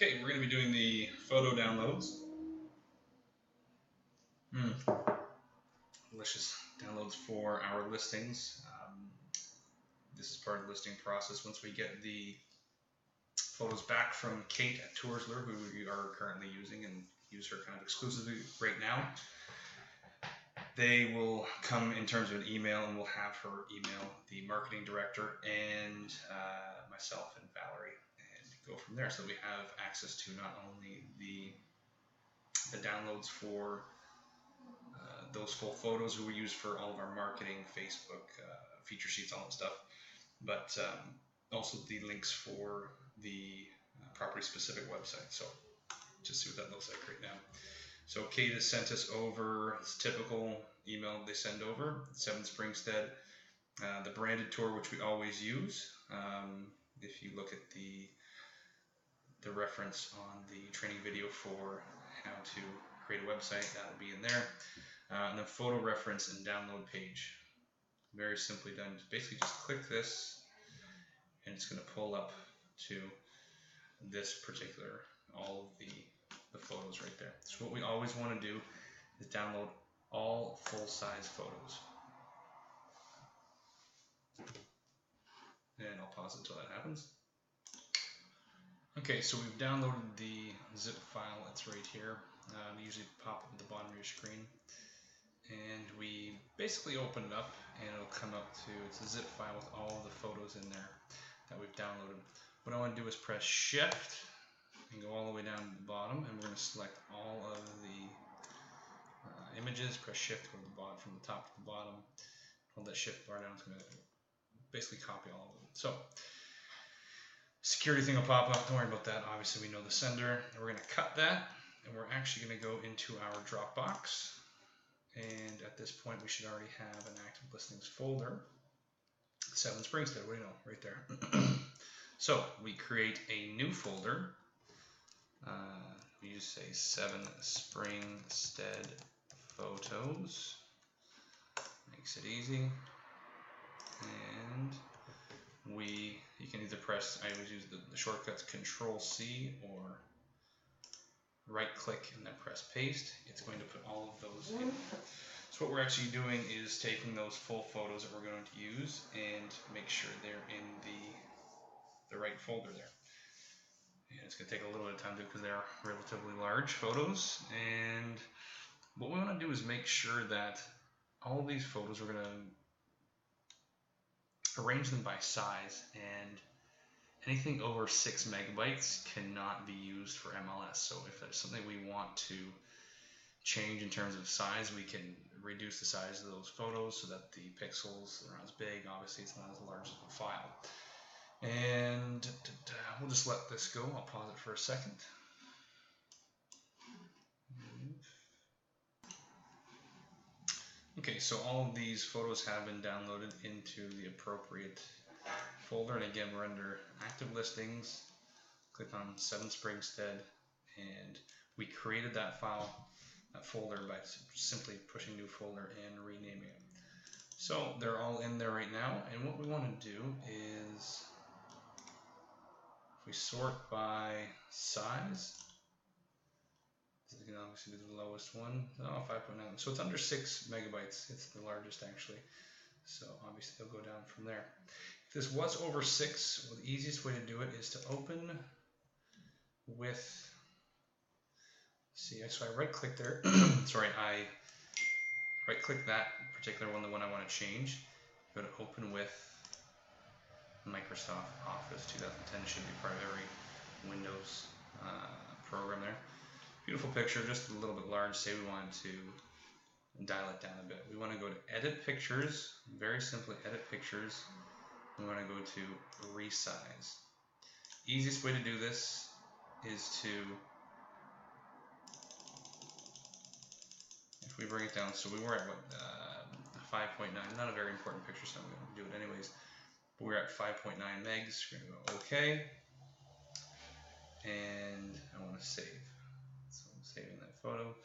Okay, we're going to be doing the photo downloads. Delicious downloads for our listings. This is part of the listing process. Once we get the photos back from Kate at Toursler, who we are currently using and use her kind of exclusively right now, they will come in terms of an email, and we'll have her email the marketing director and myself and Valerie, and go from there. So we have access to not only the downloads for those full photos who we use for all of our marketing, Facebook, feature sheets, all that stuff, but also the links for the property specific website. So just see what that looks like right now. So Kate has sent us over this typical email they send over, 7 Springstead, the branded tour, which we always use. If you look at the reference on the training video for how to create a website, that'll be in there. And the photo reference and download page, very simply done. Basically just click this and it's going to pull up to this particular, all of the photos right there. So what we always want to do is download all full-size photos. And I'll pause until that happens. Okay, so we've downloaded the zip file. It's right here. They usually pop up at the bottom of your screen. And we basically open it up and it'll come up to, it's a zip file with all the photos in there that we've downloaded. What I want to do is press Shift and go all the way down to the bottom, and we're going to select all of the images. Press Shift, go to the bottom, from the top to the bottom. Hold that Shift bar down. It's going to basically copy all of them. So security thing will pop up. Don't worry about that. Obviously, we know the sender. And we're going to cut that, and we're actually going to go into our Dropbox. And at this point, we should already have an active listings folder. 7 Springstead, what do you know? Right there. So we create a new folder. We just say 7 Springstead photos. Makes it easy. And you can either press, I always use the shortcuts Control-C or right-click and then press paste. It's going to put all of those in. So what we're actually doing is taking those full photos that we're going to use and make sure they're in the right folder there. And it's going to take a little bit of time to do because they are relatively large photos. And what we want to do is make sure that all of these photos, we're going to arrange them by size, and anything over 6 megabytes cannot be used for MLS. So if there's something we want to change in terms of size, we can reduce the size of those photos so that the pixels are not as big. Obviously, it's not as large as the file. And we'll just let this go. I'll pause it for a second. Okay, so all of these photos have been downloaded into the appropriate folder, and again, we're under active listings. Click on 7 Springstead, and we created that file, that folder, by simply pushing new folder and renaming it. So they're all in there right now, and what we want to do is, if we sort by size, this is going to obviously be the lowest one. Oh, 5.9. So it's under 6 megabytes. It's the largest actually. So obviously they'll go down from there. If this was over 6, well, the easiest way to do it is to open with, see, so I right click there. Sorry, I right click that particular one, the one I want to change. Go to open with Microsoft Office 2010. Should be part of every Windows program there. Beautiful picture, just a little bit large. Say we wanted to dial it down a bit. We want to go to Edit Pictures, very simply Edit Pictures. We want to go to Resize. Easiest way to do this is to, if we bring it down, so we were at what, 5.9, not a very important picture, so I'm going to do it anyways. But we're at 5.9 megs. We're going to go OK, and I want to save. So I'm saving that photo.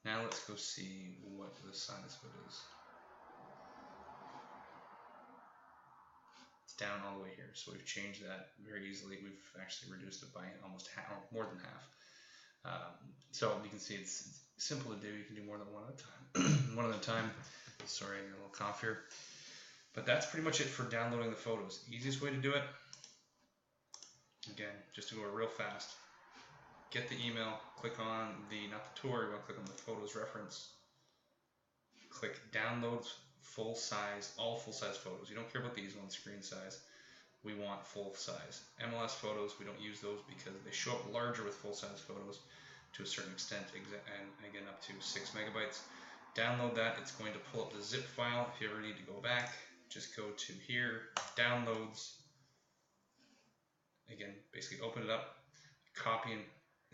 Now let's go see what the size of it is. down all the way here. So we've changed that very easily. We've actually reduced it by almost half, or more than half. So you can see it's simple to do. You can do more than one at a time. One at a time. Sorry, I got a little cough here. But that's pretty much it for downloading the photos. Easiest way to do it, again, just to go real fast. Get the email, click on not the tour, you want to click on the photos reference. Click download full size, all full size photos. You don't care about these ones, screen size. We want full size. MLS photos, we don't use those because they show up larger with full size photos to a certain extent, and again up to 6 megabytes. Download that. It's going to pull up the zip file. If you ever need to go back, just go to here, downloads. Again, basically open it up, copy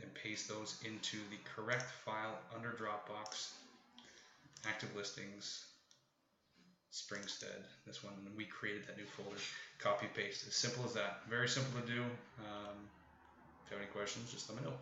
and paste those into the correct file under Dropbox, active listings, Springstead, this one, and we created that new folder. Copy paste, as simple as that. Very simple to do. If you have any questions, just let me know.